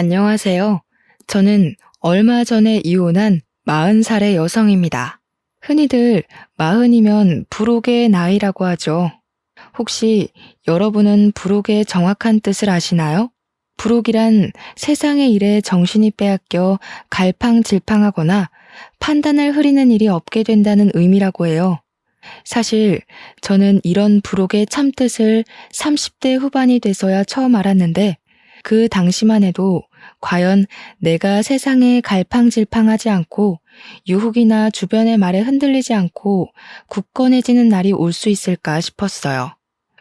안녕하세요. 저는 얼마 전에 이혼한 40살의 여성입니다. 흔히들 40이면 불혹의 나이라고 하죠. 혹시 여러분은 불혹의 정확한 뜻을 아시나요? 불혹이란 세상의 일에 정신이 빼앗겨 갈팡질팡하거나 판단을 흐리는 일이 없게 된다는 의미라고 해요. 사실 저는 이런 불혹의 참뜻을 30대 후반이 돼서야 처음 알았는데 그 당시만 해도 과연 내가 세상에 갈팡질팡하지 않고 유혹이나 주변의 말에 흔들리지 않고 굳건해지는 날이 올 수 있을까 싶었어요.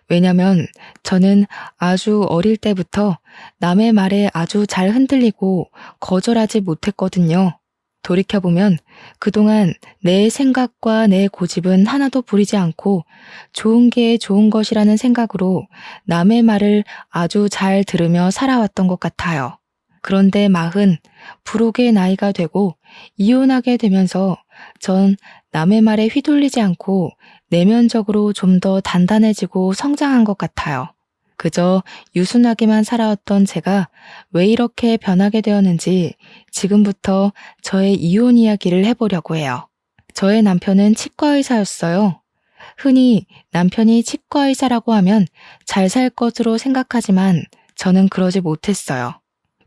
왜냐면 저는 아주 어릴 때부터 남의 말에 아주 잘 흔들리고 거절하지 못했거든요. 돌이켜보면 그동안 내 생각과 내 고집은 하나도 부리지 않고 좋은 게 좋은 것이라는 생각으로 남의 말을 아주 잘 들으며 살아왔던 것 같아요. 그런데 40, 불혹의 나이가 되고 이혼하게 되면서 전 남의 말에 휘둘리지 않고 내면적으로 좀 더 단단해지고 성장한 것 같아요. 그저 유순하게만 살아왔던 제가 왜 이렇게 변하게 되었는지 지금부터 저의 이혼 이야기를 해보려고 해요. 저의 남편은 치과의사였어요. 흔히 남편이 치과의사라고 하면 잘 살 것으로 생각하지만 저는 그러지 못했어요.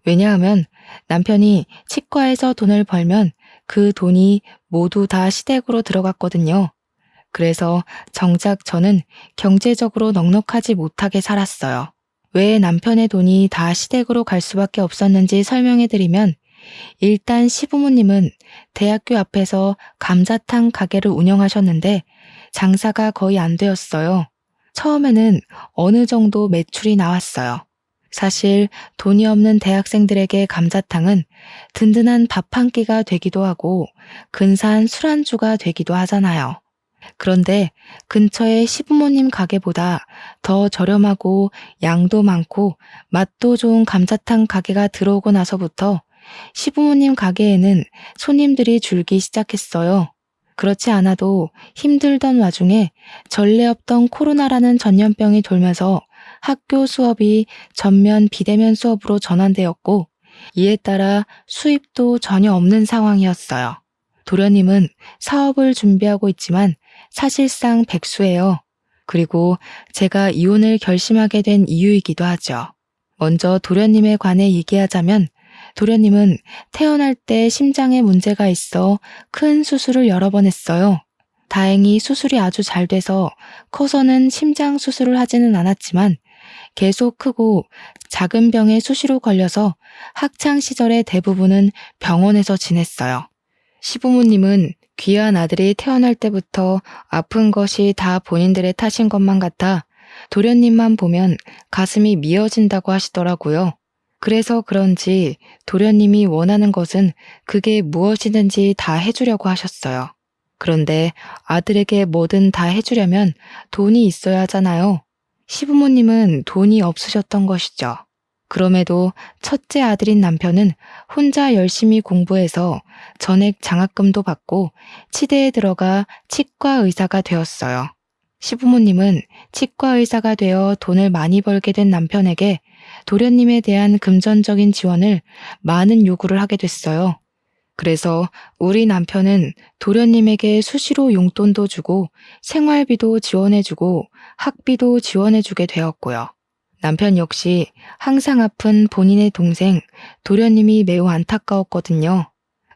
왜냐하면 남편이 치과에서 돈을 벌면 그 돈이 모두 다 시댁으로 들어갔거든요. 그래서 정작 저는 경제적으로 넉넉하지 못하게 살았어요. 왜 남편의 돈이 다 시댁으로 갈 수밖에 없었는지 설명해드리면 일단 시부모님은 대학교 앞에서 감자탕 가게를 운영하셨는데 장사가 거의 안 되었어요. 처음에는 어느 정도 매출이 나왔어요. 사실 돈이 없는 대학생들에게 감자탕은 든든한 밥 한 끼가 되기도 하고 근사한 술안주가 되기도 하잖아요. 그런데 근처의 시부모님 가게보다 더 저렴하고 양도 많고 맛도 좋은 감자탕 가게가 들어오고 나서부터 시부모님 가게에는 손님들이 줄기 시작했어요. 그렇지 않아도 힘들던 와중에 전례 없던 코로나라는 전염병이 돌면서 학교 수업이 전면 비대면 수업으로 전환되었고 이에 따라 수입도 전혀 없는 상황이었어요. 도련님은 사업을 준비하고 있지만 사실상 백수예요. 그리고 제가 이혼을 결심하게 된 이유이기도 하죠. 먼저 도련님에 관해 얘기하자면 도련님은 태어날 때 심장에 문제가 있어 큰 수술을 여러 번 했어요. 다행히 수술이 아주 잘 돼서 커서는 심장 수술을 하지는 않았지만 계속 크고 작은 병에 수시로 걸려서 학창 시절의 대부분은 병원에서 지냈어요. 시부모님은 귀한 아들이 태어날 때부터 아픈 것이 다 본인들의 탓인 것만 같아 도련님만 보면 가슴이 미어진다고 하시더라고요. 그래서 그런지 도련님이 원하는 것은 그게 무엇이든지 다 해주려고 하셨어요. 그런데 아들에게 뭐든 다 해주려면 돈이 있어야 하잖아요. 시부모님은 돈이 없으셨던 것이죠. 그럼에도 첫째 아들인 남편은 혼자 열심히 공부해서 전액 장학금도 받고 치대에 들어가 치과 의사가 되었어요. 시부모님은 치과 의사가 되어 돈을 많이 벌게 된 남편에게 도련님에 대한 금전적인 지원을 많은 요구를 하게 됐어요. 그래서 우리 남편은 도련님에게 수시로 용돈도 주고 생활비도 지원해주고 학비도 지원해주게 되었고요. 남편 역시 항상 아픈 본인의 동생 도련님이 매우 안타까웠거든요.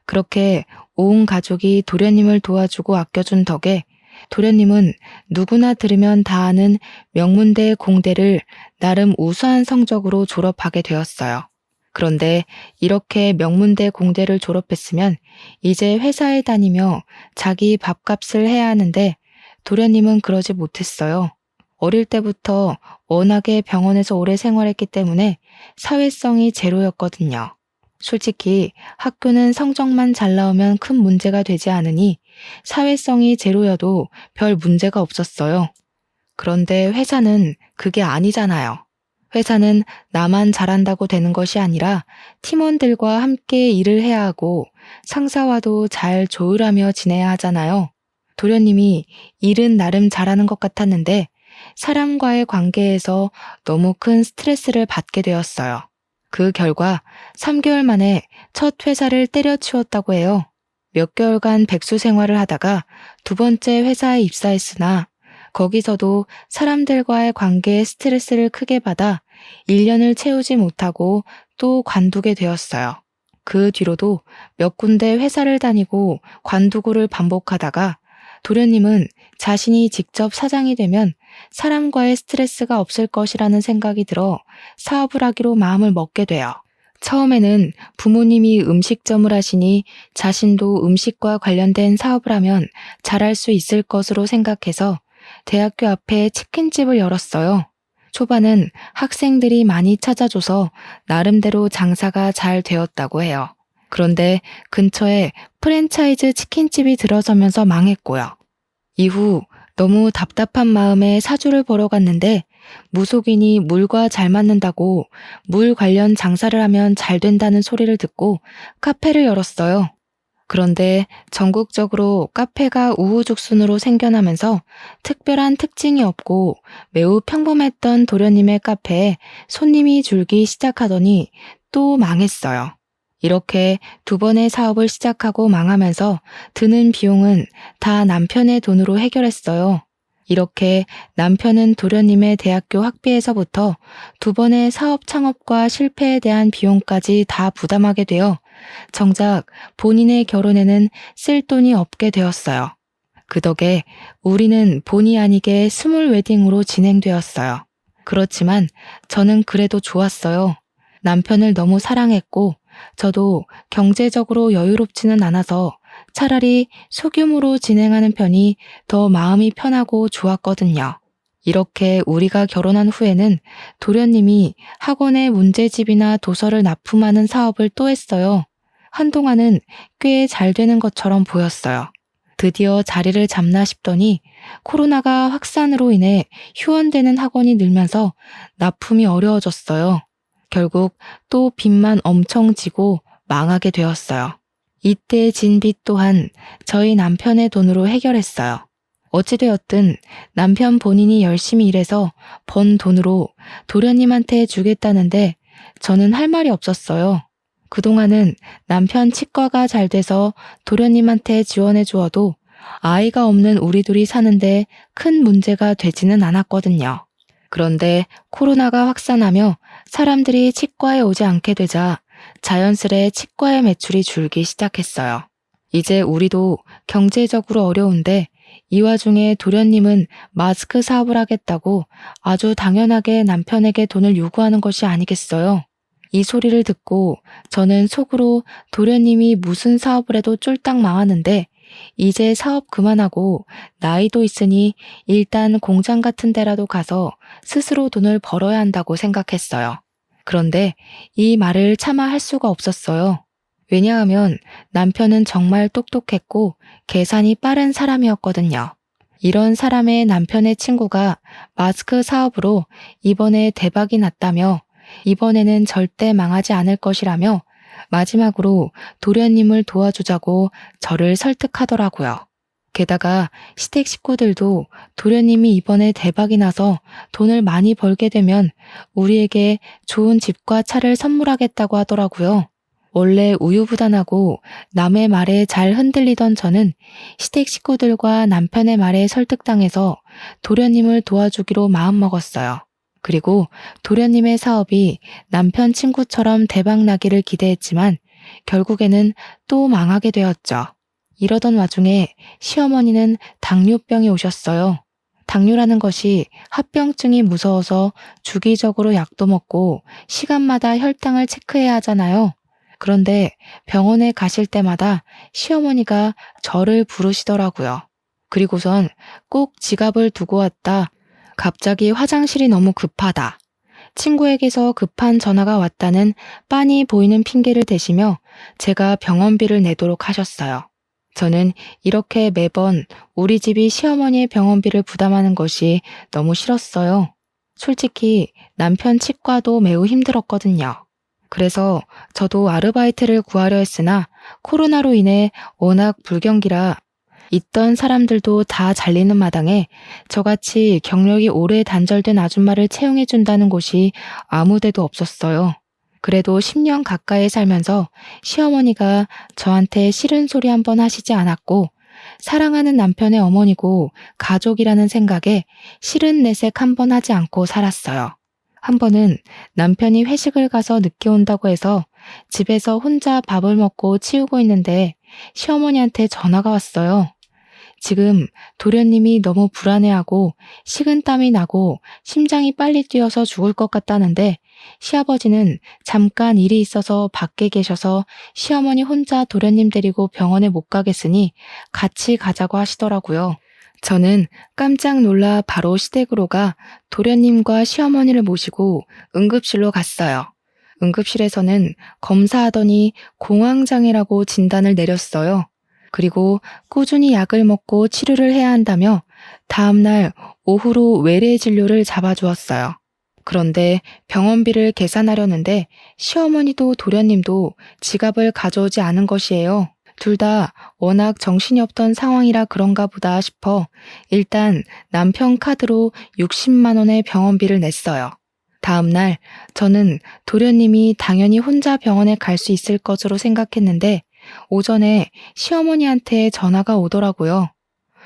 그렇게 온 가족이 도련님을 도와주고 아껴준 덕에 도련님은 누구나 들으면 다 아는 명문대 공대를 나름 우수한 성적으로 졸업하게 되었어요. 그런데 이렇게 명문대 공대를 졸업했으면 이제 회사에 다니며 자기 밥값을 해야 하는데 도련님은 그러지 못했어요. 어릴 때부터 워낙에 병원에서 오래 생활했기 때문에 사회성이 제로였거든요. 솔직히 학교는 성적만 잘 나오면 큰 문제가 되지 않으니 사회성이 제로여도 별 문제가 없었어요. 그런데 회사는 그게 아니잖아요. 회사는 나만 잘한다고 되는 것이 아니라 팀원들과 함께 일을 해야 하고 상사와도 잘 조율하며 지내야 하잖아요. 도련님이 일은 나름 잘하는 것 같았는데 사람과의 관계에서 너무 큰 스트레스를 받게 되었어요. 그 결과 3개월 만에 첫 회사를 때려치웠다고 해요. 몇 개월간 백수 생활을 하다가 두 번째 회사에 입사했으나 거기서도 사람들과의 관계에 스트레스를 크게 받아 1년을 채우지 못하고 또 관두게 되었어요. 그 뒤로도 몇 군데 회사를 다니고 관두고를 반복하다가 도련님은 자신이 직접 사장이 되면 사람과의 스트레스가 없을 것이라는 생각이 들어 사업을 하기로 마음을 먹게 돼요. 처음에는 부모님이 음식점을 하시니 자신도 음식과 관련된 사업을 하면 잘할 수 있을 것으로 생각해서 대학교 앞에 치킨집을 열었어요. 초반은 학생들이 많이 찾아줘서 나름대로 장사가 잘 되었다고 해요. 그런데 근처에 프랜차이즈 치킨집이 들어서면서 망했고요. 이후 너무 답답한 마음에 사주를 보러 갔는데 무속인이 물과 잘 맞는다고 물 관련 장사를 하면 잘 된다는 소리를 듣고 카페를 열었어요. 그런데 전국적으로 카페가 우후죽순으로 생겨나면서 특별한 특징이 없고 매우 평범했던 도련님의 카페에 손님이 줄기 시작하더니 또 망했어요. 이렇게 두 번의 사업을 시작하고 망하면서 드는 비용은 다 남편의 돈으로 해결했어요. 이렇게 남편은 도련님의 대학교 학비에서부터 두 번의 사업 창업과 실패에 대한 비용까지 다 부담하게 되어 정작 본인의 결혼에는 쓸 돈이 없게 되었어요. 그 덕에 우리는 본의 아니게 스몰 웨딩으로 진행되었어요. 그렇지만 저는 그래도 좋았어요. 남편을 너무 사랑했고 저도 경제적으로 여유롭지는 않아서 차라리 소규모로 진행하는 편이 더 마음이 편하고 좋았거든요. 이렇게 우리가 결혼한 후에는 도련님이 학원에 문제집이나 도서를 납품하는 사업을 또 했어요. 한동안은 꽤 잘 되는 것처럼 보였어요. 드디어 자리를 잡나 싶더니 코로나가 확산으로 인해 휴원되는 학원이 늘면서 납품이 어려워졌어요. 결국 또 빚만 엄청 지고 망하게 되었어요. 이때 진 빚 또한 저희 남편의 돈으로 해결했어요. 어찌되었든 남편 본인이 열심히 일해서 번 돈으로 도련님한테 주겠다는데 저는 할 말이 없었어요. 그동안은 남편 치과가 잘 돼서 도련님한테 지원해 주어도 아이가 없는 우리 둘이 사는데 큰 문제가 되지는 않았거든요. 그런데 코로나가 확산하며 사람들이 치과에 오지 않게 되자 자연스레 치과의 매출이 줄기 시작했어요. 이제 우리도 경제적으로 어려운데 이 와중에 도련님은 마스크 사업을 하겠다고 아주 당연하게 남편에게 돈을 요구하는 것이 아니겠어요. 이 소리를 듣고 저는 속으로 도련님이 무슨 사업을 해도 쫄딱 망하는데 이제 사업 그만하고 나이도 있으니 일단 공장 같은 데라도 가서 스스로 돈을 벌어야 한다고 생각했어요. 그런데 이 말을 차마 할 수가 없었어요. 왜냐하면 남편은 정말 똑똑했고 계산이 빠른 사람이었거든요. 이런 사람의 남편의 친구가 마스크 사업으로 이번에 대박이 났다며 이번에는 절대 망하지 않을 것이라며 마지막으로 도련님을 도와주자고 저를 설득하더라고요. 게다가 시댁 식구들도 도련님이 이번에 대박이 나서 돈을 많이 벌게 되면 우리에게 좋은 집과 차를 선물하겠다고 하더라고요. 원래 우유부단하고 남의 말에 잘 흔들리던 저는 시댁 식구들과 남편의 말에 설득당해서 도련님을 도와주기로 마음먹었어요. 그리고 도련님의 사업이 남편 친구처럼 대박나기를 기대했지만 결국에는 또 망하게 되었죠. 이러던 와중에 시어머니는 당뇨병이 오셨어요. 당뇨라는 것이 합병증이 무서워서 주기적으로 약도 먹고 시간마다 혈당을 체크해야 하잖아요. 그런데 병원에 가실 때마다 시어머니가 저를 부르시더라고요. 그리고선 꼭 지갑을 두고 왔다. 갑자기 화장실이 너무 급하다. 친구에게서 급한 전화가 왔다는 빤히 보이는 핑계를 대시며 제가 병원비를 내도록 하셨어요. 저는 이렇게 매번 우리 집이 시어머니의 병원비를 부담하는 것이 너무 싫었어요. 솔직히 남편 치과도 매우 힘들었거든요. 그래서 저도 아르바이트를 구하려 했으나 코로나로 인해 워낙 불경기라 있던 사람들도 다 잘리는 마당에 저같이 경력이 오래 단절된 아줌마를 채용해준다는 곳이 아무 데도 없었어요. 그래도 10년 가까이 살면서 시어머니가 저한테 싫은 소리 한 번 하시지 않았고, 사랑하는 남편의 어머니고 가족이라는 생각에 싫은 내색 한 번 하지 않고 살았어요. 한 번은 남편이 회식을 가서 늦게 온다고 해서 집에서 혼자 밥을 먹고 치우고 있는데 시어머니한테 전화가 왔어요. 지금 도련님이 너무 불안해하고 식은땀이 나고 심장이 빨리 뛰어서 죽을 것 같다는데 시아버지는 잠깐 일이 있어서 밖에 계셔서 시어머니 혼자 도련님 데리고 병원에 못 가겠으니 같이 가자고 하시더라고요. 저는 깜짝 놀라 바로 시댁으로 가 도련님과 시어머니를 모시고 응급실로 갔어요. 응급실에서는 검사하더니 공황장애라고 진단을 내렸어요. 그리고 꾸준히 약을 먹고 치료를 해야 한다며 다음날 오후로 외래 진료를 잡아주었어요. 그런데 병원비를 계산하려는데 시어머니도 도련님도 지갑을 가져오지 않은 것이에요. 둘 다 워낙 정신이 없던 상황이라 그런가 보다 싶어 일단 남편 카드로 60만 원의 병원비를 냈어요. 다음날 저는 도련님이 당연히 혼자 병원에 갈 수 있을 것으로 생각했는데 오전에 시어머니한테 전화가 오더라고요.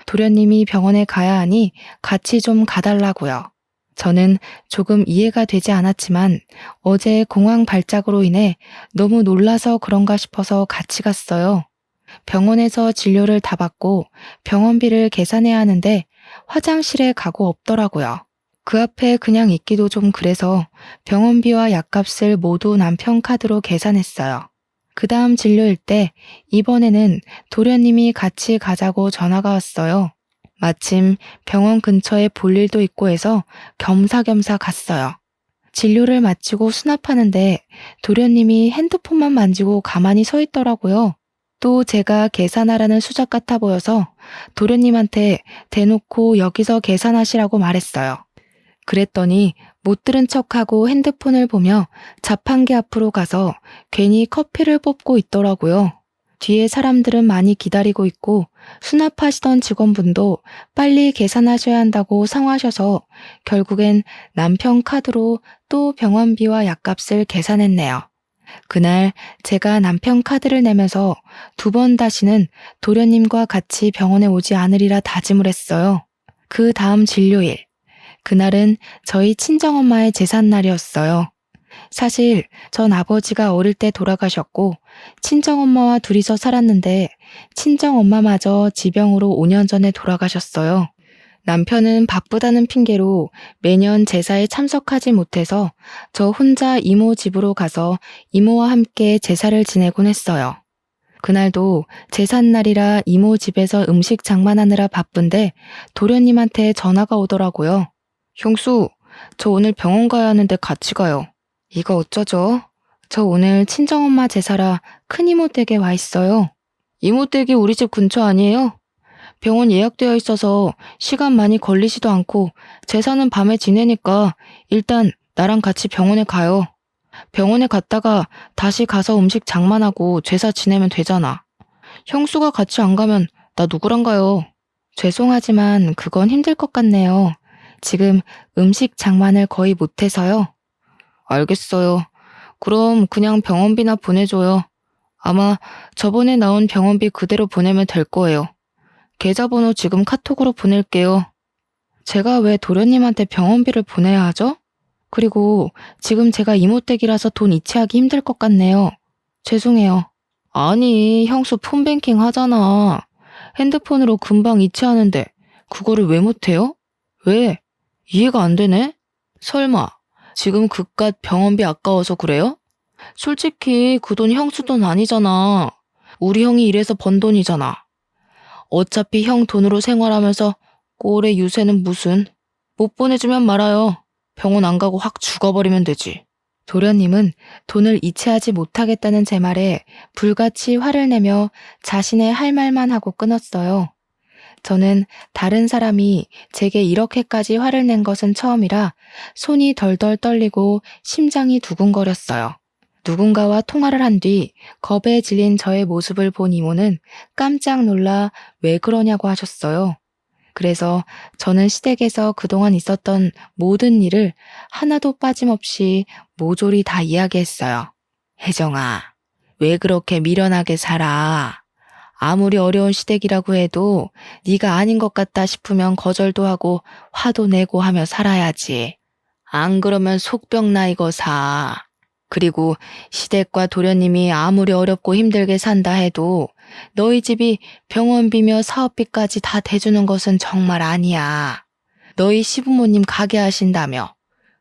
도련님이 병원에 가야 하니 같이 좀 가달라고요. 저는 조금 이해가 되지 않았지만 어제 공황 발작으로 인해 너무 놀라서 그런가 싶어서 같이 갔어요. 병원에서 진료를 다 받고 병원비를 계산해야 하는데 화장실에 가고 없더라고요. 그 앞에 그냥 있기도 좀 그래서 병원비와 약값을 모두 남편 카드로 계산했어요. 그 다음 진료일 때 이번에는 도련님이 같이 가자고 전화가 왔어요. 마침 병원 근처에 볼 일도 있고 해서 겸사겸사 갔어요. 진료를 마치고 수납하는데 도련님이 핸드폰만 만지고 가만히 서 있더라고요. 또 제가 계산하라는 수작 같아 보여서 도련님한테 대놓고 여기서 계산하시라고 말했어요. 그랬더니 못 들은 척하고 핸드폰을 보며 자판기 앞으로 가서 괜히 커피를 뽑고 있더라고요. 뒤에 사람들은 많이 기다리고 있고 수납하시던 직원분도 빨리 계산하셔야 한다고 상하셔서 결국엔 남편 카드로 또 병원비와 약값을 계산했네요. 그날 제가 남편 카드를 내면서 2번 다시는 도련님과 같이 병원에 오지 않으리라 다짐을 했어요. 그 다음 진료일. 그날은 저희 친정엄마의 제삿날이었어요. 사실 전 아버지가 어릴 때 돌아가셨고 친정엄마와 둘이서 살았는데 친정엄마마저 지병으로 5년 전에 돌아가셨어요. 남편은 바쁘다는 핑계로 매년 제사에 참석하지 못해서 저 혼자 이모 집으로 가서 이모와 함께 제사를 지내곤 했어요. 그날도 제삿날이라 이모 집에서 음식 장만하느라 바쁜데 도련님한테 전화가 오더라고요. 형수, 저 오늘 병원 가야 하는데 같이 가요. 이거 어쩌죠? 저 오늘 친정엄마 제사라 큰이모 댁에 와 있어요. 이모 댁이 우리 집 근처 아니에요? 병원 예약되어 있어서 시간 많이 걸리지도 않고 제사는 밤에 지내니까 일단 나랑 같이 병원에 가요. 병원에 갔다가 다시 가서 음식 장만하고 제사 지내면 되잖아. 형수가 같이 안 가면 나 누구랑 가요? 죄송하지만 그건 힘들 것 같네요. 지금 음식 장만을 거의 못해서요. 알겠어요. 그럼 그냥 병원비나 보내줘요. 아마 저번에 나온 병원비 그대로 보내면 될 거예요. 계좌번호 지금 카톡으로 보낼게요. 제가 왜 도련님한테 병원비를 보내야 하죠? 그리고 지금 제가 이모댁이라서 돈 이체하기 힘들 것 같네요. 죄송해요. 아니, 형수 폰뱅킹 하잖아. 핸드폰으로 금방 이체하는데 그거를 왜 못해요? 왜? 이해가 안 되네? 설마 지금 그깟 병원비 아까워서 그래요? 솔직히 그 돈 형수 돈 아니잖아. 우리 형이 일해서 번 돈이잖아. 어차피 형 돈으로 생활하면서 꼴의 유세는 무슨. 못 보내주면 말아요. 병원 안 가고 확 죽어버리면 되지. 도련님은 돈을 이체하지 못하겠다는 제 말에 불같이 화를 내며 자신의 할 말만 하고 끊었어요. 저는 다른 사람이 제게 이렇게까지 화를 낸 것은 처음이라 손이 덜덜 떨리고 심장이 두근거렸어요. 누군가와 통화를 한 뒤 겁에 질린 저의 모습을 본 이모는 깜짝 놀라 왜 그러냐고 하셨어요. 그래서 저는 시댁에서 그동안 있었던 모든 일을 하나도 빠짐없이 모조리 다 이야기했어요. 혜정아, 왜 그렇게 미련하게 살아? 아무리 어려운 시댁이라고 해도 네가 아닌 것 같다 싶으면 거절도 하고 화도 내고 하며 살아야지. 안 그러면 속병 나 이거 사. 그리고 시댁과 도련님이 아무리 어렵고 힘들게 산다 해도 너희 집이 병원비며 사업비까지 다 대주는 것은 정말 아니야. 너희 시부모님 가게 하신다며.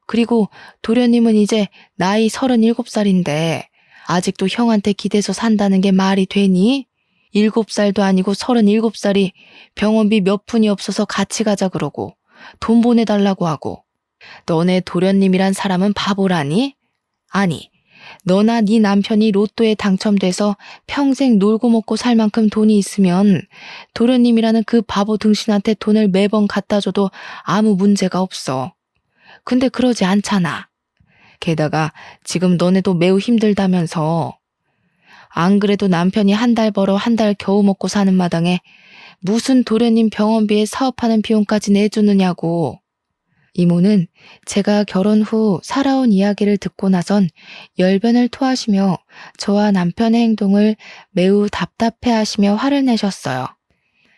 그리고 도련님은 이제 나이 37살인데 아직도 형한테 기대서 산다는 게 말이 되니? 7살도 아니고 37살이 병원비 몇 푼이 없어서 같이 가자 그러고 돈 보내달라고 하고 너네 도련님이란 사람은 바보라니? 아니, 너나 네 남편이 로또에 당첨돼서 평생 놀고 먹고 살 만큼 돈이 있으면 도련님이라는 그 바보 등신한테 돈을 매번 갖다 줘도 아무 문제가 없어. 근데 그러지 않잖아. 게다가 지금 너네도 매우 힘들다면서. 안 그래도 남편이 한 달 벌어 한 달 겨우 먹고 사는 마당에 무슨 도련님 병원비에 사업하는 비용까지 내주느냐고. 이모는 제가 결혼 후 살아온 이야기를 듣고 나선 열변을 토하시며 저와 남편의 행동을 매우 답답해하시며 화를 내셨어요.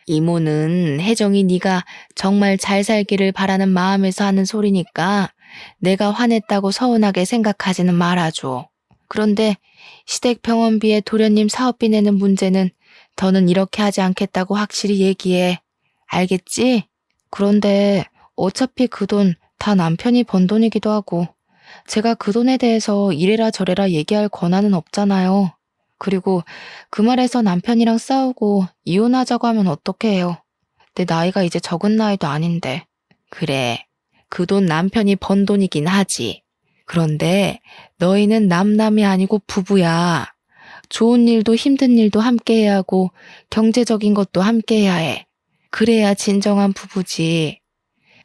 이모는 혜정이 네가 정말 잘 살기를 바라는 마음에서 하는 소리니까 내가 화냈다고 서운하게 생각하지는 말아줘. 그런데 시댁 병원비에 도련님 사업비 내는 문제는 더는 이렇게 하지 않겠다고 확실히 얘기해. 알겠지? 그런데 어차피 그 돈 다 남편이 번 돈이기도 하고 제가 그 돈에 대해서 이래라 저래라 얘기할 권한은 없잖아요. 그리고 그 말에서 남편이랑 싸우고 이혼하자고 하면 어떡해 해요. 내 나이가 이제 적은 나이도 아닌데. 그래, 그 돈 남편이 번 돈이긴 하지. 그런데 너희는 남남이 아니고 부부야. 좋은 일도 힘든 일도 함께 해야 하고 경제적인 것도 함께 해야 해. 그래야 진정한 부부지.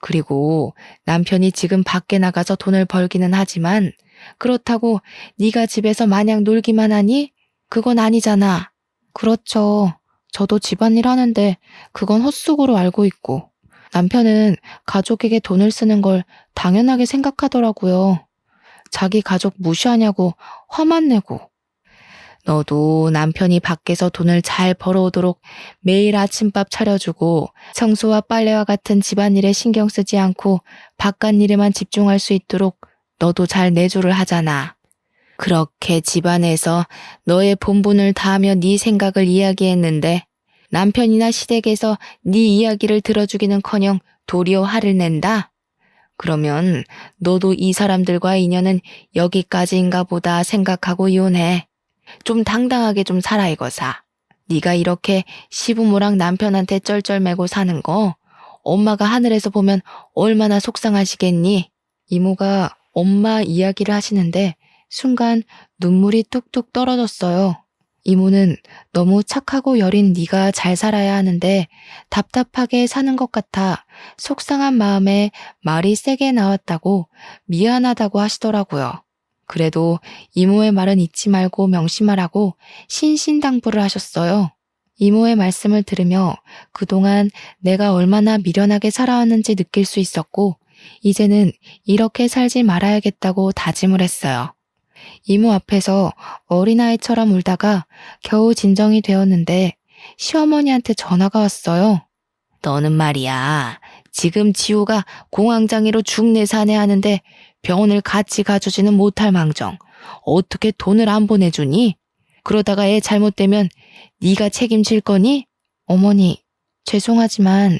그리고 남편이 지금 밖에 나가서 돈을 벌기는 하지만 그렇다고 네가 집에서 마냥 놀기만 하니? 그건 아니잖아. 그렇죠. 저도 집안일 하는데 그건 헛수고로 알고 있고 남편은 가족에게 돈을 쓰는 걸 당연하게 생각하더라고요. 자기 가족 무시하냐고 화만 내고. 너도 남편이 밖에서 돈을 잘 벌어오도록 매일 아침밥 차려주고 청소와 빨래와 같은 집안일에 신경 쓰지 않고 바깥 일에만 집중할 수 있도록 너도 잘 내조를 하잖아. 그렇게 집안에서 너의 본분을 다하며 네 생각을 이야기했는데 남편이나 시댁에서 네 이야기를 들어주기는커녕 도리어 화를 낸다? 그러면 너도 이 사람들과의 인연은 여기까지인가 보다 생각하고 이혼해. 좀 당당하게 좀 살아 이거사. 네가 이렇게 시부모랑 남편한테 쩔쩔매고 사는 거 엄마가 하늘에서 보면 얼마나 속상하시겠니? 이모가 엄마 이야기를 하시는데 순간 눈물이 뚝뚝 떨어졌어요. 이모는 너무 착하고 여린 네가 잘 살아야 하는데 답답하게 사는 것 같아 속상한 마음에 말이 세게 나왔다고 미안하다고 하시더라고요. 그래도 이모의 말은 잊지 말고 명심하라고 신신당부를 하셨어요. 이모의 말씀을 들으며 그동안 내가 얼마나 미련하게 살아왔는지 느낄 수 있었고 이제는 이렇게 살지 말아야겠다고 다짐을 했어요. 이모 앞에서 어린아이처럼 울다가 겨우 진정이 되었는데 시어머니한테 전화가 왔어요. 너는 말이야. 지금 지호가 공황장애로 중내사내 하는데 병원을 같이 가주지는 못할 망정. 어떻게 돈을 안 보내주니? 그러다가 애 잘못되면 네가 책임질 거니? 어머니, 죄송하지만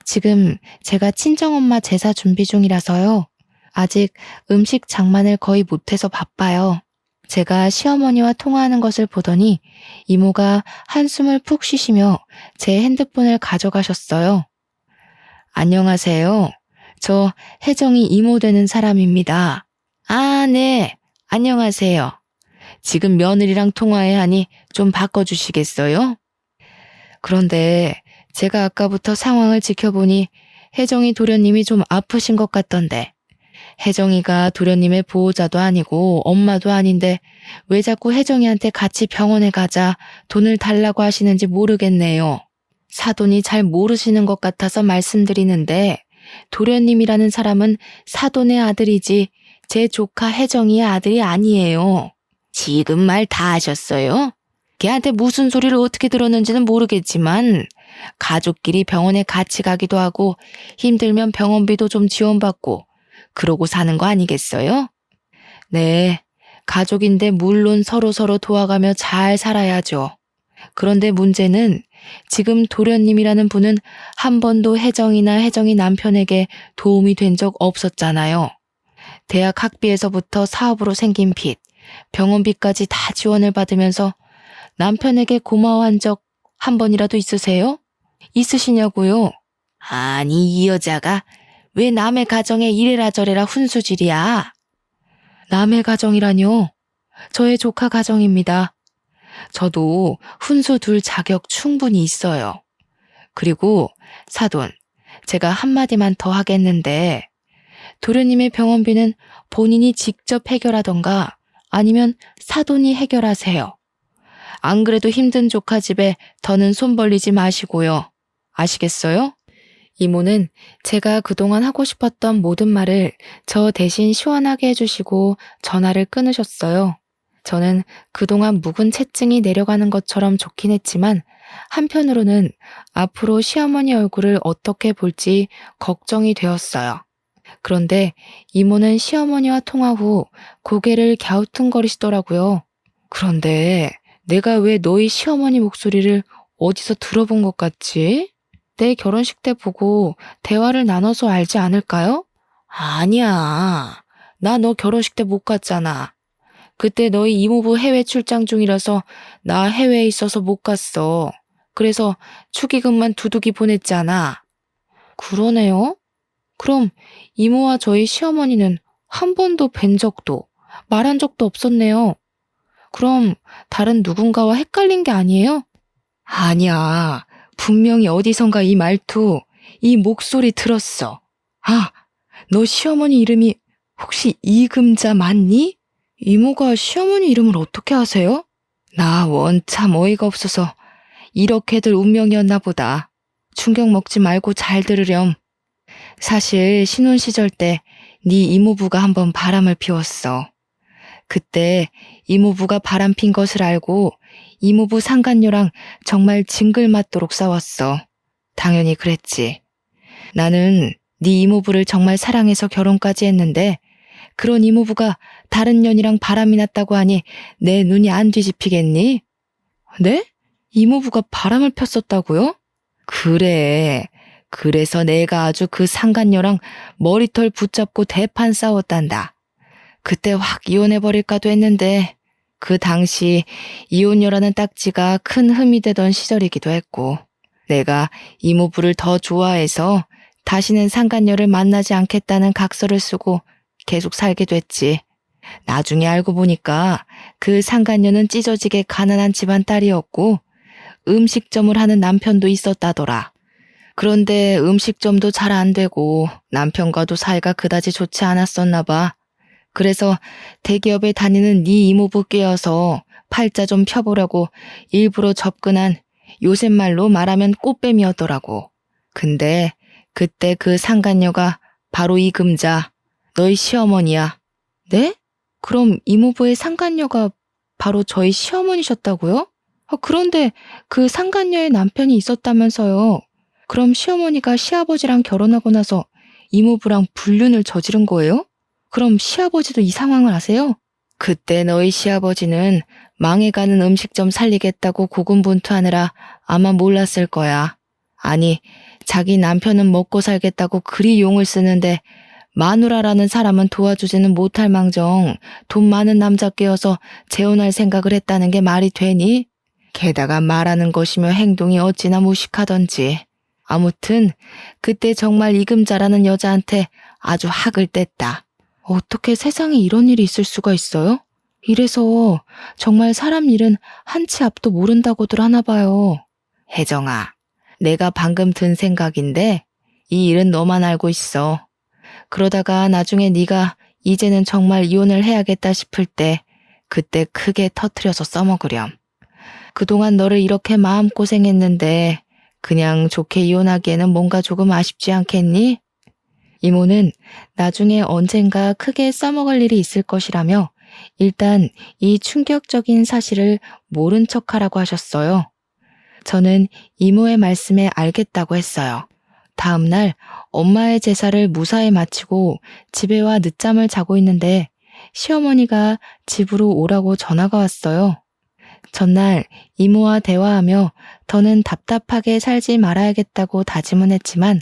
지금 제가 친정엄마 제사 준비 중이라서요. 아직 음식 장만을 거의 못해서 바빠요. 제가 시어머니와 통화하는 것을 보더니 이모가 한숨을 푹 쉬시며 제 핸드폰을 가져가셨어요. 안녕하세요. 저 혜정이 이모 되는 사람입니다. 아, 네. 안녕하세요. 지금 며느리랑 통화해야 하니 좀 바꿔주시겠어요? 그런데 제가 아까부터 상황을 지켜보니 혜정이 도련님이 좀 아프신 것 같던데 혜정이가 도련님의 보호자도 아니고 엄마도 아닌데 왜 자꾸 혜정이한테 같이 병원에 가자 돈을 달라고 하시는지 모르겠네요. 사돈이 잘 모르시는 것 같아서 말씀드리는데 도련님이라는 사람은 사돈의 아들이지 제 조카 혜정이의 아들이 아니에요. 지금 말 다 하셨어요? 걔한테 무슨 소리를 어떻게 들었는지는 모르겠지만 가족끼리 병원에 같이 가기도 하고 힘들면 병원비도 좀 지원받고 그러고 사는 거 아니겠어요? 네, 가족인데 물론 서로서로 도와가며 잘 살아야죠. 그런데 문제는 지금 도련님이라는 분은 한 번도 혜정이나 혜정이 남편에게 도움이 된 적 없었잖아요. 대학 학비에서부터 사업으로 생긴 빚, 병원비까지 다 지원을 받으면서 남편에게 고마워한 적 한 번이라도 있으세요? 있으시냐고요? 아니, 이 여자가 왜 남의 가정에 이래라 저래라 훈수질이야? 남의 가정이라뇨? 저의 조카 가정입니다. 저도 훈수 둘 자격 충분히 있어요. 그리고 사돈, 제가 한마디만 더 하겠는데 도련님의 병원비는 본인이 직접 해결하던가 아니면 사돈이 해결하세요. 안 그래도 힘든 조카 집에 더는 손 벌리지 마시고요. 아시겠어요? 이모는 제가 그동안 하고 싶었던 모든 말을 저 대신 시원하게 해주시고 전화를 끊으셨어요. 저는 그동안 묵은 채증이 내려가는 것처럼 좋긴 했지만 한편으로는 앞으로 시어머니 얼굴을 어떻게 볼지 걱정이 되었어요. 그런데 이모는 시어머니와 통화 후 고개를 갸우뚱거리시더라고요. 그런데 내가 왜 너희 시어머니 목소리를 어디서 들어본 것 같지? 내 결혼식 때 보고 대화를 나눠서 알지 않을까요? 아니야. 나 너 결혼식 때 못 갔잖아. 그때 너희 이모부 해외 출장 중이라서 나 해외에 있어서 못 갔어. 그래서 축의금만 두둑이 보냈잖아. 그러네요. 그럼 이모와 저희 시어머니는 한 번도 뵌 적도 말한 적도 없었네요. 그럼 다른 누군가와 헷갈린 게 아니에요? 아니야. 분명히 어디선가 이 말투, 이 목소리 들었어. 아, 너 시어머니 이름이 혹시 이금자 맞니? 이모가 시어머니 이름을 어떻게 아세요? 나 원참 어이가 없어서 이렇게들 운명이었나 보다. 충격 먹지 말고 잘 들으렴. 사실 신혼 시절 때 네 이모부가 한번 바람을 피웠어. 그때 이모부가 바람 핀 것을 알고 이모부 상간녀랑 정말 징글맞도록 싸웠어. 당연히 그랬지. 나는 네 이모부를 정말 사랑해서 결혼까지 했는데 그런 이모부가 다른 년이랑 바람이 났다고 하니 내 눈이 안 뒤집히겠니? 네? 이모부가 바람을 폈었다고요? 그래. 그래서 내가 아주 그 상간녀랑 머리털 붙잡고 대판 싸웠단다. 그때 확 이혼해버릴까도 했는데 그 당시 이혼녀라는 딱지가 큰 흠이 되던 시절이기도 했고 내가 이모부를 더 좋아해서 다시는 상간녀를 만나지 않겠다는 각서를 쓰고 계속 살게 됐지. 나중에 알고 보니까 그 상간녀는 찢어지게 가난한 집안 딸이었고 음식점을 하는 남편도 있었다더라. 그런데 음식점도 잘 안 되고 남편과도 사이가 그다지 좋지 않았었나 봐. 그래서 대기업에 다니는 네 이모부 꿰어서 팔자 좀 펴보려고 일부러 접근한 요새 말로 말하면 꽃뱀이었더라고. 근데 그때 그 상간녀가 바로 이 금자, 너희 시어머니야. 네? 그럼 이모부의 상간녀가 바로 저희 시어머니셨다고요? 그런데 그 상간녀의 남편이 있었다면서요. 그럼 시어머니가 시아버지랑 결혼하고 나서 이모부랑 불륜을 저지른 거예요? 그럼 시아버지도 이 상황을 아세요? 그때 너희 시아버지는 망해가는 음식점 살리겠다고 고군분투하느라 아마 몰랐을 거야. 아니, 자기 남편은 먹고 살겠다고 그리 용을 쓰는데 마누라라는 사람은 도와주지는 못할 망정 돈 많은 남자 꿰어서 재혼할 생각을 했다는 게 말이 되니? 게다가 말하는 것이며 행동이 어찌나 무식하던지. 아무튼 그때 정말 이금자라는 여자한테 아주 학을 뗐다. 어떻게 세상에 이런 일이 있을 수가 있어요? 이래서 정말 사람 일은 한치 앞도 모른다고들 하나 봐요. 혜정아, 내가 방금 든 생각인데 이 일은 너만 알고 있어. 그러다가 나중에 네가 이제는 정말 이혼을 해야겠다 싶을 때 그때 크게 터트려서 써먹으렴. 그동안 너를 이렇게 마음고생했는데 그냥 좋게 이혼하기에는 뭔가 조금 아쉽지 않겠니? 이모는 나중에 언젠가 크게 써먹을 일이 있을 것이라며 일단 이 충격적인 사실을 모른 척하라고 하셨어요. 저는 이모의 말씀에 알겠다고 했어요. 다음 날 엄마의 제사를 무사히 마치고 집에 와 늦잠을 자고 있는데 시어머니가 집으로 오라고 전화가 왔어요. 전날 이모와 대화하며 더는 답답하게 살지 말아야겠다고 다짐은 했지만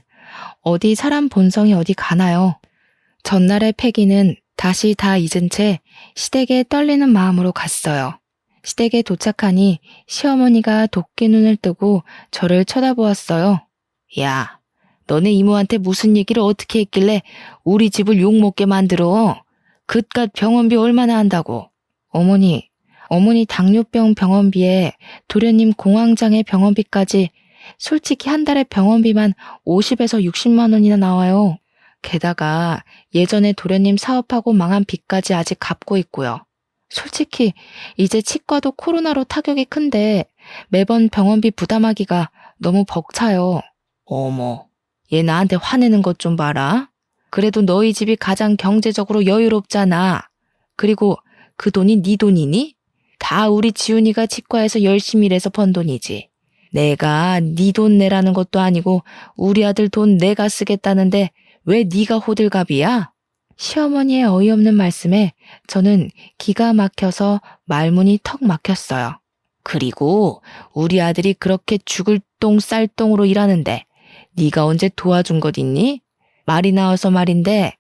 어디 사람 본성이 어디 가나요? 전날의 패기는 다시 다 잊은 채 시댁에 떨리는 마음으로 갔어요. 시댁에 도착하니 시어머니가 도끼 눈을 뜨고 저를 쳐다보았어요. 야, 너네 이모한테 무슨 얘기를 어떻게 했길래 우리 집을 욕먹게 만들어? 그깟 병원비 얼마나 한다고? 어머니 당뇨병 병원비에 도련님 공황장애 병원비까지 솔직히 한 달에 병원비만 50에서 60만 원이나 나와요. 게다가 예전에 도련님 사업하고 망한 빚까지 아직 갚고 있고요. 솔직히 이제 치과도 코로나로 타격이 큰데 매번 병원비 부담하기가 너무 벅차요. 어머, 얘 나한테 화내는 것 좀 봐라. 그래도 너희 집이 가장 경제적으로 여유롭잖아. 그리고 그 돈이 네 돈이니? 다 우리 지훈이가 치과에서 열심히 일해서 번 돈이지. 내가 네 돈 내라는 것도 아니고 우리 아들 돈 내가 쓰겠다는데 왜 네가 호들갑이야? 시어머니의 어이없는 말씀에 저는 기가 막혀서 말문이 턱 막혔어요. 그리고 우리 아들이 그렇게 죽을 똥 쌀 똥으로 일하는데 네가 언제 도와준 것 있니? 말이 나와서 말인데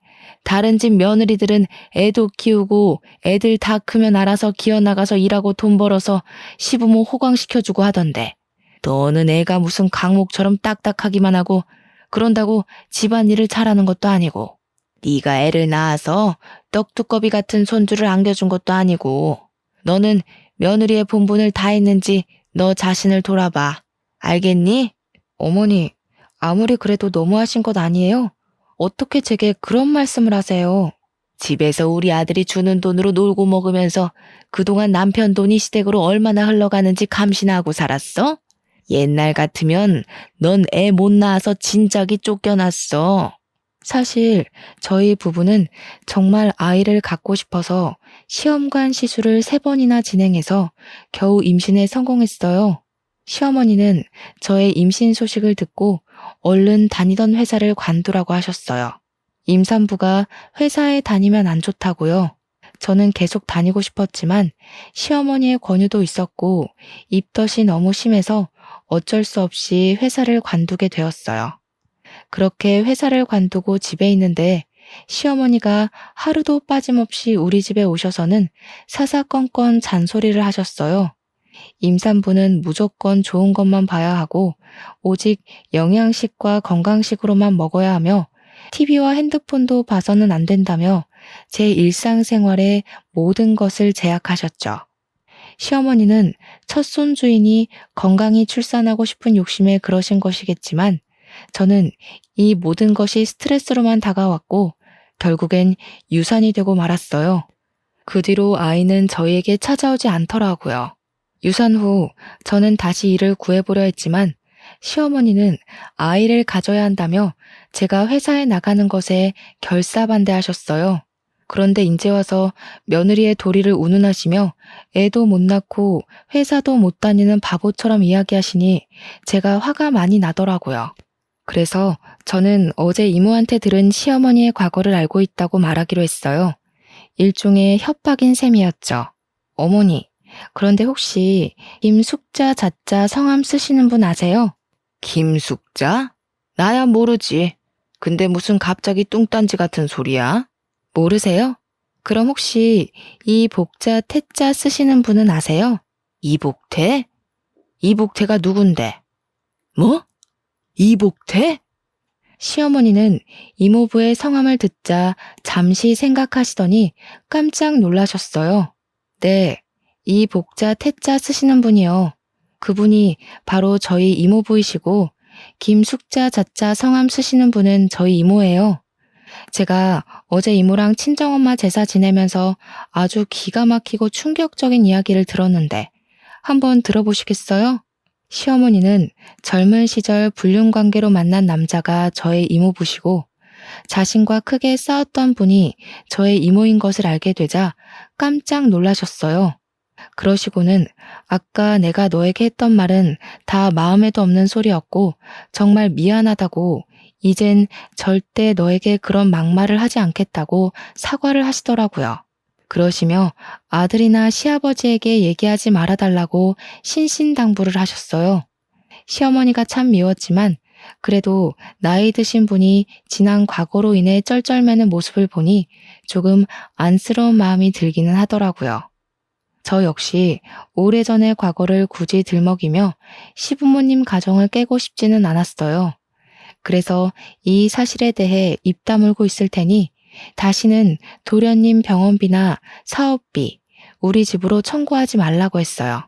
다른 집 며느리들은 애도 키우고 애들 다 크면 알아서 기어나가서 일하고 돈 벌어서 시부모 호강시켜주고 하던데 너는 애가 무슨 강목처럼 딱딱하기만 하고 그런다고 집안일을 잘하는 것도 아니고 네가 애를 낳아서 떡두꺼비 같은 손주를 안겨준 것도 아니고 너는 며느리의 본분을 다 했는지 너 자신을 돌아봐. 알겠니? 어머니, 아무리 그래도 너무하신 것 아니에요? 어떻게 제게 그런 말씀을 하세요? 집에서 우리 아들이 주는 돈으로 놀고 먹으면서 그동안 남편 돈이 시댁으로 얼마나 흘러가는지 감시나 하고 살았어? 옛날 같으면 넌 애 못 낳아서 진작이 쫓겨났어. 사실 저희 부부는 정말 아이를 갖고 싶어서 시험관 시술을 3번이나 진행해서 겨우 임신에 성공했어요. 시어머니는 저의 임신 소식을 듣고 얼른 다니던 회사를 관두라고 하셨어요. 임산부가 회사에 다니면 안 좋다고요. 저는 계속 다니고 싶었지만 시어머니의 권유도 있었고 입덧이 너무 심해서 어쩔 수 없이 회사를 관두게 되었어요. 그렇게 회사를 관두고 집에 있는데 시어머니가 하루도 빠짐없이 우리 집에 오셔서는 사사건건 잔소리를 하셨어요. 임산부는 무조건 좋은 것만 봐야 하고 오직 영양식과 건강식으로만 먹어야 하며 TV와 핸드폰도 봐서는 안 된다며 제 일상생활의 모든 것을 제약하셨죠. 시어머니는 첫 손주이니 건강히 출산하고 싶은 욕심에 그러신 것이겠지만 저는 이 모든 것이 스트레스로만 다가왔고 결국엔 유산이 되고 말았어요. 그 뒤로 아이는 저희에게 찾아오지 않더라고요. 유산 후 저는 다시 일을 구해보려 했지만 시어머니는 아이를 가져야 한다며 제가 회사에 나가는 것에 결사반대하셨어요. 그런데 이제 와서 며느리의 도리를 운운하시며 애도 못 낳고 회사도 못 다니는 바보처럼 이야기하시니 제가 화가 많이 나더라고요. 그래서 저는 어제 이모한테 들은 시어머니의 과거를 알고 있다고 말하기로 했어요. 일종의 협박인 셈이었죠. 어머니, 그런데 혹시 김숙자 자자 성함 쓰시는 분 아세요? 김숙자? 나야 모르지. 근데 무슨 갑자기 뚱딴지 같은 소리야? 모르세요? 그럼 혹시 이 복자 태자 쓰시는 분은 아세요? 이복태? 이복태가 누군데? 뭐? 이복태? 시어머니는 이모부의 성함을 듣자 잠시 생각하시더니 깜짝 놀라셨어요. 네, 이 복자 태자 쓰시는 분이요. 그분이 바로 저희 이모부이시고 김숙자 자자 성함 쓰시는 분은 저희 이모예요. 제가 어제 이모랑 친정엄마 제사 지내면서 아주 기가 막히고 충격적인 이야기를 들었는데 한번 들어보시겠어요? 시어머니는 젊은 시절 불륜관계로 만난 남자가 저의 이모부시고 자신과 크게 싸웠던 분이 저의 이모인 것을 알게 되자 깜짝 놀라셨어요. 그러시고는 아까 내가 너에게 했던 말은 다 마음에도 없는 소리였고 정말 미안하다고 이젠 절대 너에게 그런 막말을 하지 않겠다고 사과를 하시더라고요. 그러시며 아들이나 시아버지에게 얘기하지 말아달라고 신신당부를 하셨어요. 시어머니가 참 미웠지만 그래도 나이 드신 분이 지난 과거로 인해 쩔쩔매는 모습을 보니 조금 안쓰러운 마음이 들기는 하더라고요. 저 역시 오래전의 과거를 굳이 들먹이며 시부모님 가정을 깨고 싶지는 않았어요. 그래서 이 사실에 대해 입 다물고 있을 테니 다시는 도련님 병원비나 사업비, 우리 집으로 청구하지 말라고 했어요.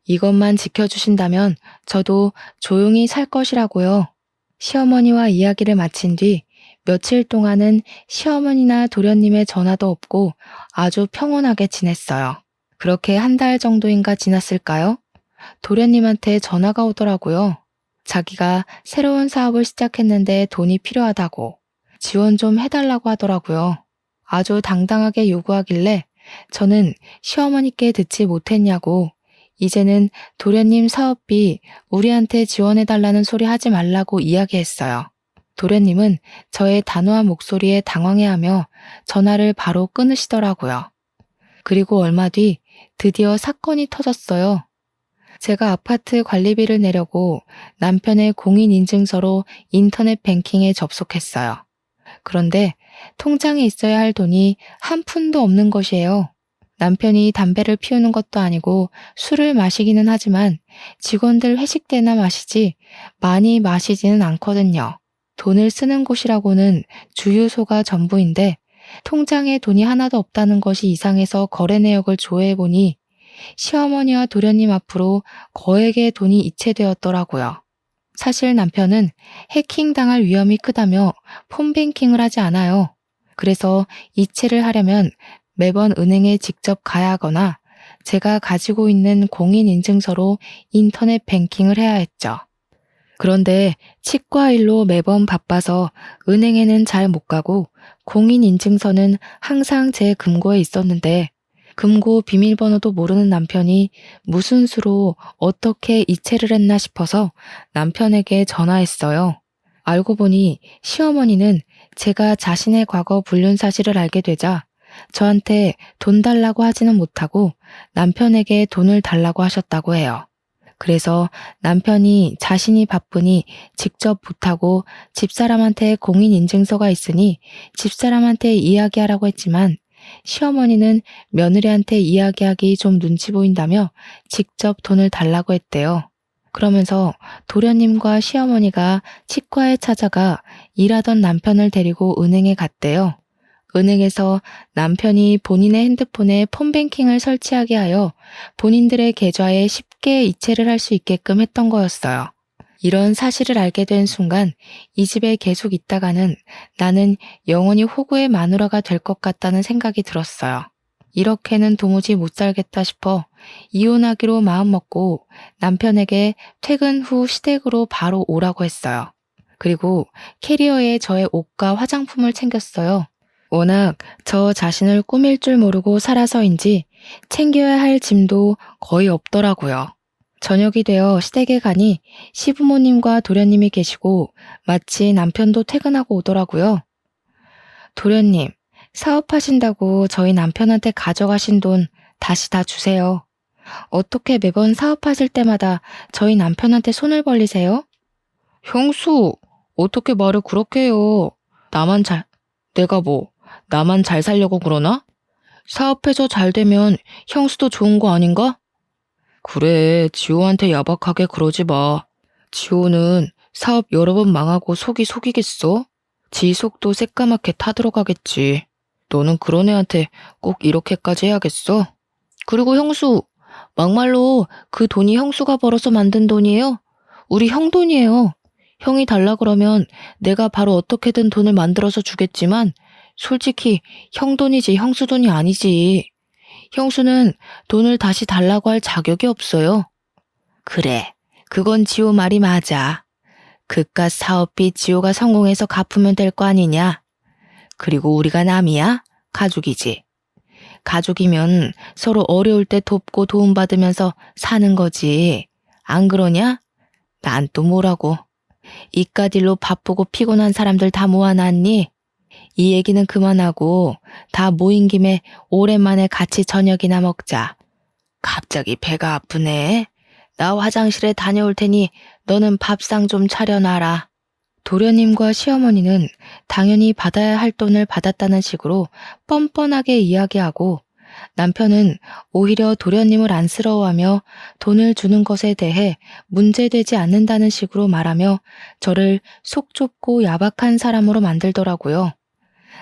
이것만 지켜주신다면 저도 조용히 살 것이라고요. 시어머니와 이야기를 마친 뒤 며칠 동안은 시어머니나 도련님의 전화도 없고 아주 평온하게 지냈어요. 그렇게 한 달 정도인가 지났을까요? 도련님한테 전화가 오더라고요. 자기가 새로운 사업을 시작했는데 돈이 필요하다고 지원 좀 해달라고 하더라고요. 아주 당당하게 요구하길래 저는 시어머니께 듣지 못했냐고 이제는 도련님 사업비 우리한테 지원해달라는 소리 하지 말라고 이야기했어요. 도련님은 저의 단호한 목소리에 당황해하며 전화를 바로 끊으시더라고요. 그리고 얼마 뒤 드디어 사건이 터졌어요. 제가 아파트 관리비를 내려고 남편의 공인인증서로 인터넷 뱅킹에 접속했어요. 그런데 통장에 있어야 할 돈이 한 푼도 없는 것이에요. 남편이 담배를 피우는 것도 아니고 술을 마시기는 하지만 직원들 회식 때나 마시지 많이 마시지는 않거든요. 돈을 쓰는 곳이라고는 주유소가 전부인데 통장에 돈이 하나도 없다는 것이 이상해서 거래 내역을 조회해보니 시어머니와 도련님 앞으로 거액의 돈이 이체되었더라고요. 사실 남편은 해킹당할 위험이 크다며 폰뱅킹을 하지 않아요. 그래서 이체를 하려면 매번 은행에 직접 가야 하거나 제가 가지고 있는 공인인증서로 인터넷 뱅킹을 해야 했죠. 그런데 치과 일로 매번 바빠서 은행에는 잘 못 가고 공인인증서는 항상 제 금고에 있었는데 금고 비밀번호도 모르는 남편이 무슨 수로 어떻게 이체를 했나 싶어서 남편에게 전화했어요. 알고 보니 시어머니는 제가 자신의 과거 불륜 사실을 알게 되자 저한테 돈 달라고 하지는 못하고 남편에게 돈을 달라고 하셨다고 해요. 그래서 남편이 자신이 바쁘니 직접 못하고 집사람한테 공인인증서가 있으니 집사람한테 이야기하라고 했지만 시어머니는 며느리한테 이야기하기 좀 눈치 보인다며 직접 돈을 달라고 했대요. 그러면서 도련님과 시어머니가 치과에 찾아가 일하던 남편을 데리고 은행에 갔대요. 은행에서 남편이 본인의 핸드폰에 폰뱅킹을 설치하게 하여 본인들의 계좌에 쉽게 이체를 할 수 있게끔 했던 거였어요. 이런 사실을 알게 된 순간 이 집에 계속 있다가는 나는 영원히 호구의 마누라가 될 것 같다는 생각이 들었어요. 이렇게는 도무지 못 살겠다 싶어 이혼하기로 마음먹고 남편에게 퇴근 후 시댁으로 바로 오라고 했어요. 그리고 캐리어에 저의 옷과 화장품을 챙겼어요. 워낙 저 자신을 꾸밀 줄 모르고 살아서인지 챙겨야 할 짐도 거의 없더라고요. 저녁이 되어 시댁에 가니 시부모님과 도련님이 계시고 마치 남편도 퇴근하고 오더라고요. 도련님, 사업하신다고 저희 남편한테 가져가신 돈 다시 다 주세요. 어떻게 매번 사업하실 때마다 저희 남편한테 손을 벌리세요? 형수, 어떻게 말을 그렇게 해요? 내가 나만 잘 살려고 그러나? 사업해서 잘 되면 형수도 좋은 거 아닌가? 그래, 지호한테 야박하게 그러지 마. 지호는 사업 여러 번 망하고 속이 속이겠어? 지 속도 새까맣게 타들어가겠지. 너는 그런 애한테 꼭 이렇게까지 해야겠어? 그리고 형수, 막말로 그 돈이 형수가 벌어서 만든 돈이에요? 우리 형 돈이에요. 형이 달라 그러면 내가 바로 어떻게든 돈을 만들어서 주겠지만 솔직히 형 돈이지 형수 돈이 아니지. 형수는 돈을 다시 달라고 할 자격이 없어요. 그래, 그건 지호 말이 맞아. 그깟 사업비 지호가 성공해서 갚으면 될 거 아니냐? 그리고 우리가 남이야? 가족이지. 가족이면 서로 어려울 때 돕고 도움받으면서 사는 거지. 안 그러냐? 난 또 뭐라고. 이깟 일로 바쁘고 피곤한 사람들 다 모아놨니? 이 얘기는 그만하고 다 모인 김에 오랜만에 같이 저녁이나 먹자. 갑자기 배가 아프네. 나 화장실에 다녀올 테니 너는 밥상 좀 차려놔라. 도련님과 시어머니는 당연히 받아야 할 돈을 받았다는 식으로 뻔뻔하게 이야기하고 남편은 오히려 도련님을 안쓰러워하며 돈을 주는 것에 대해 문제되지 않는다는 식으로 말하며 저를 속 좁고 야박한 사람으로 만들더라고요.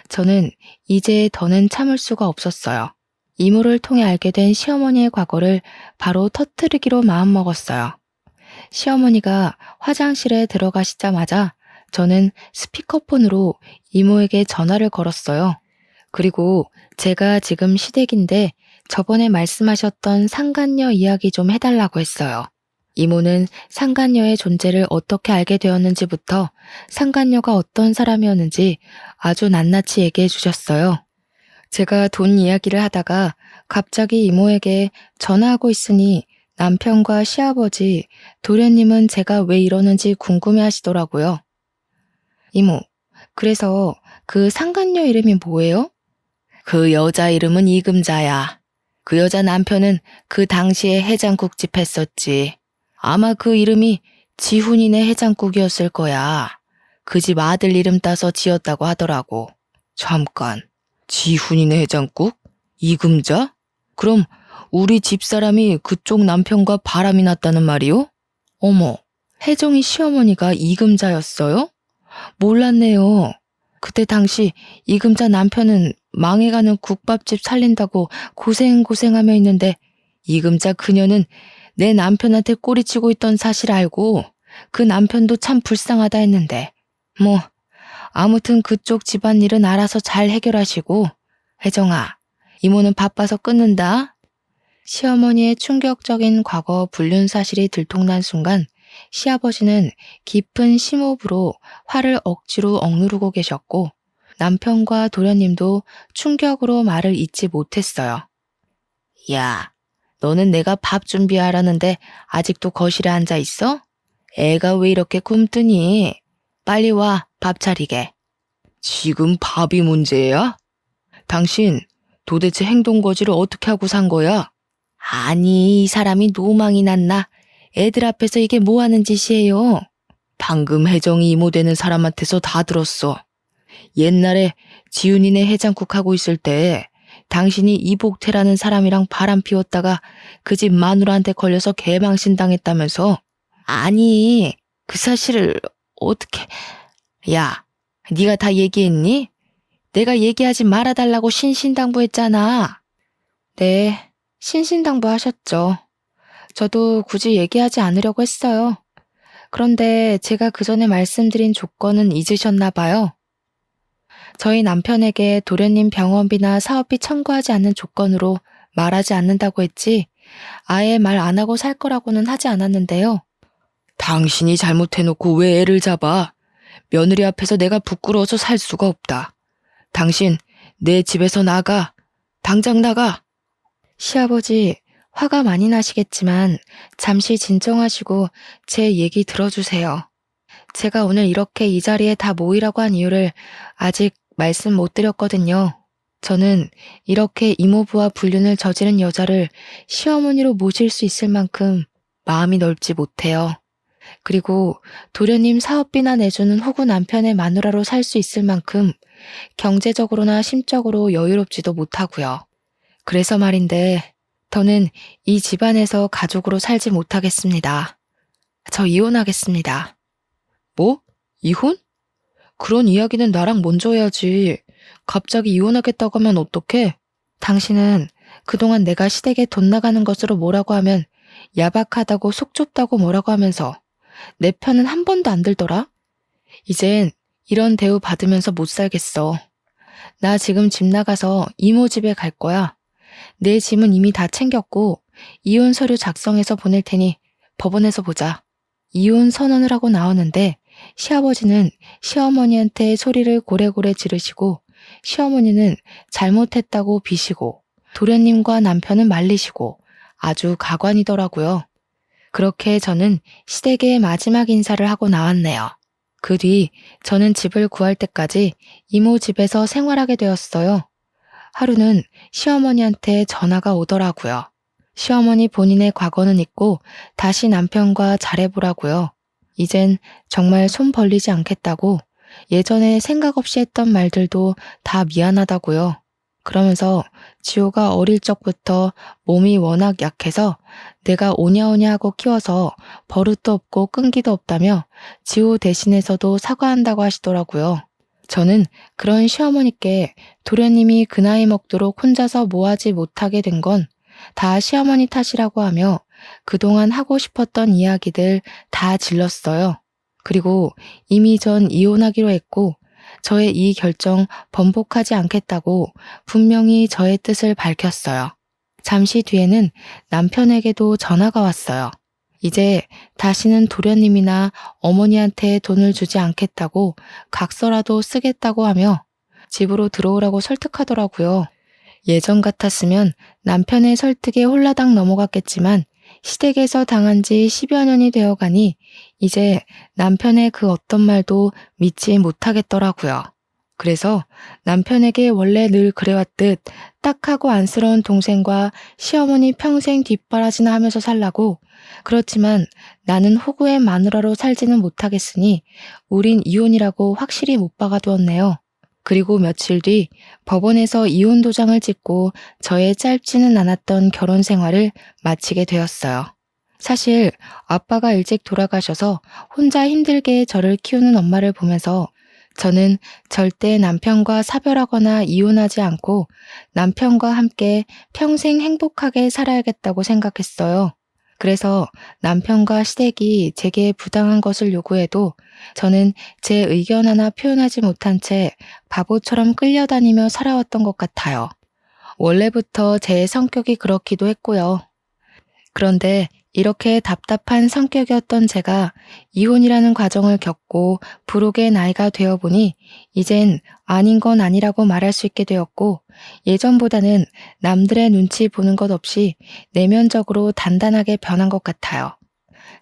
저는 이제 더는 참을 수가 없었어요. 이모를 통해 알게 된 시어머니의 과거를 바로 터뜨리기로 마음먹었어요. 시어머니가 화장실에 들어가시자마자 저는 스피커폰으로 이모에게 전화를 걸었어요. 그리고 제가 지금 시댁인데 저번에 말씀하셨던 상간녀 이야기 좀 해달라고 했어요. 이모는 상간녀의 존재를 어떻게 알게 되었는지부터 상간녀가 어떤 사람이었는지 아주 낱낱이 얘기해 주셨어요. 제가 돈 이야기를 하다가 갑자기 이모에게 전화하고 있으니 남편과 시아버지, 도련님은 제가 왜 이러는지 궁금해 하시더라고요. 이모, 그래서 그 상간녀 이름이 뭐예요? 그 여자 이름은 이금자야. 그 여자 남편은 그 당시에 해장국집 했었지. 아마 그 이름이 지훈이네 해장국이었을 거야. 그 집 아들 이름 따서 지었다고 하더라고. 잠깐, 지훈이네 해장국? 이금자? 그럼 우리 집사람이 그쪽 남편과 바람이 났다는 말이요? 어머, 혜정이 시어머니가 이금자였어요? 몰랐네요. 그때 당시 이금자 남편은 망해가는 국밥집 살린다고 고생하며 있는데 이금자 그녀는 내 남편한테 꼬리치고 있던 사실 알고 그 남편도 참 불쌍하다 했는데 뭐 아무튼 그쪽 집안일은 알아서 잘 해결하시고 혜정아, 이모는 바빠서 끊는다. 시어머니의 충격적인 과거 불륜 사실이 들통난 순간 시아버지는 깊은 심호흡으로 화를 억지로 억누르고 계셨고 남편과 도련님도 충격으로 말을 잇지 못했어요. 야, 너는 내가 밥 준비하라는데 아직도 거실에 앉아 있어? 애가 왜 이렇게 굶뜨니? 빨리 와, 밥 차리게. 지금 밥이 문제야? 당신 도대체 행동거지를 어떻게 하고 산 거야? 아니, 이 사람이 노망이 났나? 애들 앞에서 이게 뭐 하는 짓이에요? 방금 혜정이 이모 되는 사람한테서 다 들었어. 옛날에 지훈이네 해장국 하고 있을 때 당신이 이복태라는 사람이랑 바람 피웠다가 그 집 마누라한테 걸려서 개망신 당했다면서. 아니, 그 사실을 어떻게... 야, 네가 다 얘기했니? 내가 얘기하지 말아달라고 신신당부했잖아. 네, 신신당부하셨죠. 저도 굳이 얘기하지 않으려고 했어요. 그런데 제가 그 전에 말씀드린 조건은 잊으셨나 봐요. 저희 남편에게 도련님 병원비나 사업비 청구하지 않는 조건으로 말하지 않는다고 했지 아예 말 안 하고 살 거라고는 하지 않았는데요. 당신이 잘못해놓고 왜 애를 잡아? 며느리 앞에서 내가 부끄러워서 살 수가 없다. 당신 내 집에서 나가. 당장 나가. 시아버지, 화가 많이 나시겠지만 잠시 진정하시고 제 얘기 들어주세요. 제가 오늘 이렇게 이 자리에 다 모이라고 한 이유를 아직 말씀 못 드렸거든요. 저는 이렇게 이모부와 불륜을 저지른 여자를 시어머니로 모실 수 있을 만큼 마음이 넓지 못해요. 그리고 도련님 사업비나 내주는 호구 남편의 마누라로 살 수 있을 만큼 경제적으로나 심적으로 여유롭지도 못하고요. 그래서 말인데 더는 이 집안에서 가족으로 살지 못하겠습니다. 저 이혼하겠습니다. 뭐? 이혼? 그런 이야기는 나랑 먼저 해야지. 갑자기 이혼하겠다고 하면 어떡해? 당신은 그동안 내가 시댁에 돈 나가는 것으로 뭐라고 하면 야박하다고 속 좁다고 뭐라고 하면서 내 편은 한 번도 안 들더라? 이젠 이런 대우 받으면서 못 살겠어. 나 지금 집 나가서 이모 집에 갈 거야. 내 짐은 이미 다 챙겼고 이혼 서류 작성해서 보낼 테니 법원에서 보자. 이혼 선언을 하고 나오는데 시아버지는 시어머니한테 소리를 고래고래 지르시고 시어머니는 잘못했다고 비시고 도련님과 남편은 말리시고 아주 가관이더라고요. 그렇게 저는 시댁의 마지막 인사를 하고 나왔네요. 그 뒤 저는 집을 구할 때까지 이모 집에서 생활하게 되었어요. 하루는 시어머니한테 전화가 오더라고요. 시어머니 본인의 과거는 잊고 다시 남편과 잘해보라고요. 이젠 정말 손 벌리지 않겠다고 예전에 생각 없이 했던 말들도 다 미안하다고요. 그러면서 지호가 어릴 적부터 몸이 워낙 약해서 내가 오냐오냐 하고 키워서 버릇도 없고 끈기도 없다며 지호 대신해서도 사과한다고 하시더라고요. 저는 그런 시어머니께 도련님이 그 나이 먹도록 혼자서 뭐하지 못하게 된 건 다 시어머니 탓이라고 하며 그동안 하고 싶었던 이야기들 다 질렀어요. 그리고 이미 전 이혼하기로 했고 저의 이 결정 번복하지 않겠다고 분명히 저의 뜻을 밝혔어요. 잠시 뒤에는 남편에게도 전화가 왔어요. 이제 다시는 도련님이나 어머니한테 돈을 주지 않겠다고 각서라도 쓰겠다고 하며 집으로 들어오라고 설득하더라고요. 예전 같았으면 남편의 설득에 홀라당 넘어갔겠지만 시댁에서 당한 지 10여 년이 되어가니 이제 남편의 그 어떤 말도 믿지 못하겠더라고요. 그래서 남편에게 원래 늘 그래왔듯 딱하고 안쓰러운 동생과 시어머니 평생 뒷바라지나 하면서 살라고, 그렇지만 나는 호구의 마누라로 살지는 못하겠으니 우린 이혼이라고 확실히 못 박아두었네요. 그리고 며칠 뒤 법원에서 이혼 도장을 찍고 저의 짧지는 않았던 결혼 생활을 마치게 되었어요. 사실 아빠가 일찍 돌아가셔서 혼자 힘들게 저를 키우는 엄마를 보면서 저는 절대 남편과 사별하거나 이혼하지 않고 남편과 함께 평생 행복하게 살아야겠다고 생각했어요. 그래서 남편과 시댁이 제게 부당한 것을 요구해도 저는 제 의견 하나 표현하지 못한 채 바보처럼 끌려다니며 살아왔던 것 같아요. 원래부터 제 성격이 그렇기도 했고요. 그런데 이렇게 답답한 성격이었던 제가 이혼이라는 과정을 겪고 부록의 나이가 되어보니 이젠 아닌 건 아니라고 말할 수 있게 되었고, 예전보다는 남들의 눈치 보는 것 없이 내면적으로 단단하게 변한 것 같아요.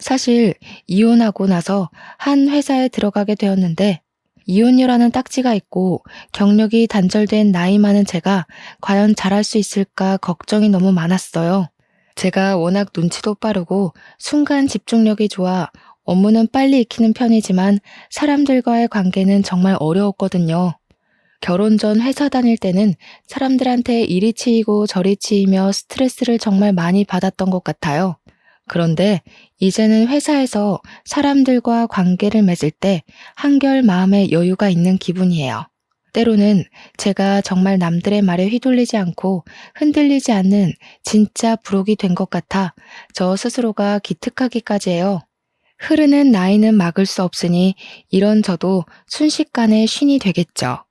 사실 이혼하고 나서 한 회사에 들어가게 되었는데 이혼녀라는 딱지가 있고 경력이 단절된 나이 많은 제가 과연 잘할 수 있을까 걱정이 너무 많았어요. 제가 워낙 눈치도 빠르고 순간 집중력이 좋아 업무는 빨리 익히는 편이지만 사람들과의 관계는 정말 어려웠거든요. 결혼 전 회사 다닐 때는 사람들한테 이리 치이고 저리 치이며 스트레스를 정말 많이 받았던 것 같아요. 그런데 이제는 회사에서 사람들과 관계를 맺을 때 한결 마음에 여유가 있는 기분이에요. 때로는 제가 정말 남들의 말에 휘둘리지 않고 흔들리지 않는 진짜 부록이 된 것 같아 저 스스로가 기특하기까지 해요. 흐르는 나이는 막을 수 없으니 이런 저도 순식간에 쉰이 되겠죠.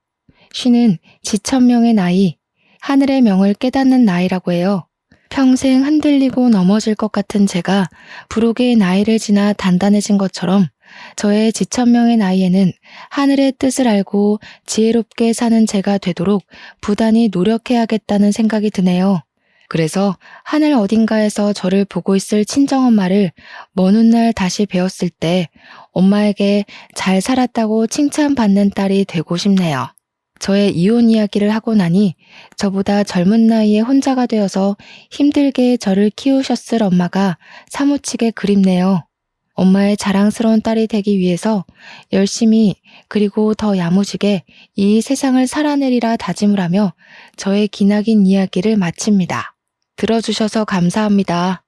쉰은 지천명의 나이, 하늘의 명을 깨닫는 나이라고 해요. 평생 흔들리고 넘어질 것 같은 제가 부록의 나이를 지나 단단해진 것처럼 저의 지천명의 나이에는 하늘의 뜻을 알고 지혜롭게 사는 제가 되도록 부단히 노력해야겠다는 생각이 드네요. 그래서 하늘 어딘가에서 저를 보고 있을 친정엄마를 먼 훗날 다시 배웠을 때 엄마에게 잘 살았다고 칭찬받는 딸이 되고 싶네요. 저의 이혼 이야기를 하고 나니 저보다 젊은 나이에 혼자가 되어서 힘들게 저를 키우셨을 엄마가 사무치게 그립네요. 엄마의 자랑스러운 딸이 되기 위해서 열심히 그리고 더 야무지게 이 세상을 살아내리라 다짐을 하며 저의 기나긴 이야기를 마칩니다. 들어주셔서 감사합니다.